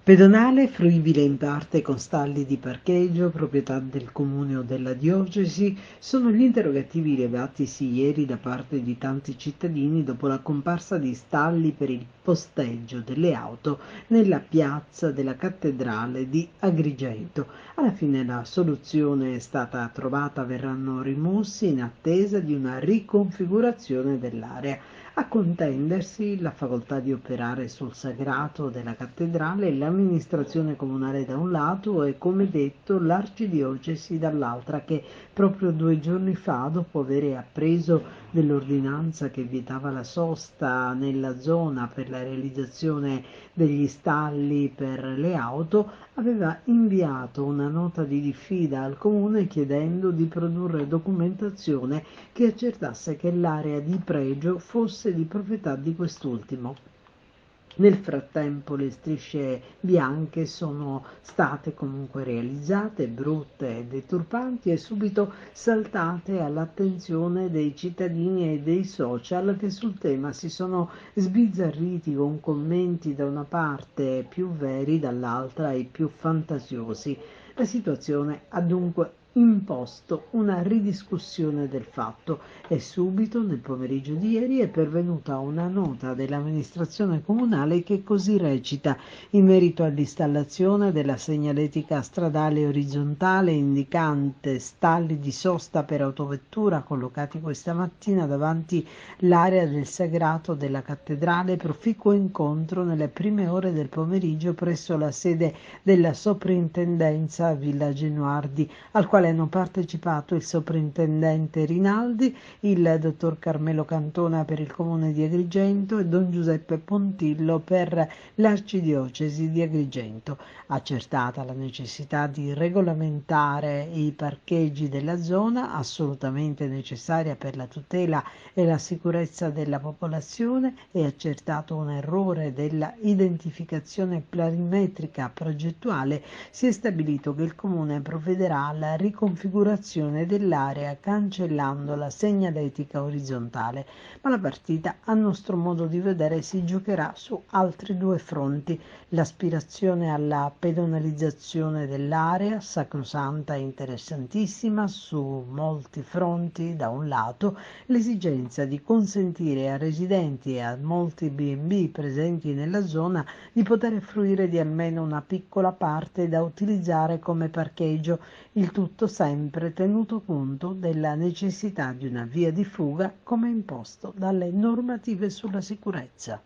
Pedonale fruibile in parte con stalli di parcheggio, proprietà del comune o della diocesi, sono gli interrogativi levatisi ieri da parte di tanti cittadini dopo la comparsa di stalli per il posteggio delle auto nella piazza della cattedrale di Agrigento. Alla fine la soluzione è stata trovata, verranno rimossi in attesa di una riconfigurazione dell'area. A contendersi la facoltà di operare sul sagrato della cattedrale e l'amministrazione comunale da un lato e, come detto, l'arcidiocesi dall'altra, che proprio 2 giorni fa, dopo aver appreso dell'ordinanza che vietava la sosta nella zona per la realizzazione degli stalli per le auto, aveva inviato una nota di diffida al comune chiedendo di produrre documentazione che accertasse che l'area di pregio fosse di proprietà di quest'ultimo. Nel frattempo le strisce bianche sono state comunque realizzate, brutte e deturpanti e subito saltate all'attenzione dei cittadini e dei social, che sul tema si sono sbizzarriti con commenti da una parte più veri, dall'altra e più fantasiosi. La situazione ha dunque imposto una ridiscussione del fatto e subito, nel pomeriggio di ieri, è pervenuta una nota dell'amministrazione comunale che così recita: in merito all'installazione della segnaletica stradale orizzontale indicante stalli di sosta per autovettura collocati questa mattina davanti l'area del sagrato della cattedrale, proficuo incontro nelle prime ore del pomeriggio presso la sede della soprintendenza a Villa Genuardi, al quale hanno partecipato il soprintendente Rinaldi, il dottor Carmelo Cantona per il comune di Agrigento e don Giuseppe Pontillo per l'arcidiocesi di Agrigento. Accertata la necessità di regolamentare i parcheggi della zona, assolutamente necessaria per la tutela e la sicurezza della popolazione, e accertato un errore della identificazione planimetrica progettuale, si è stabilito che il comune provvederà alla riconfigurazione dell'area cancellando la segnaletica orizzontale, ma la partita, a nostro modo di vedere, si giocherà su altri due fronti: l'aspirazione alla pedonalizzazione dell'area, sacrosanta e interessantissima su molti fronti da un lato, l'esigenza di consentire a residenti e a molti B&B presenti nella zona di poter fruire di almeno una piccola parte da utilizzare come parcheggio, il tutto sempre tenuto conto della necessità di una via di fuga come imposto dalle normative sulla sicurezza.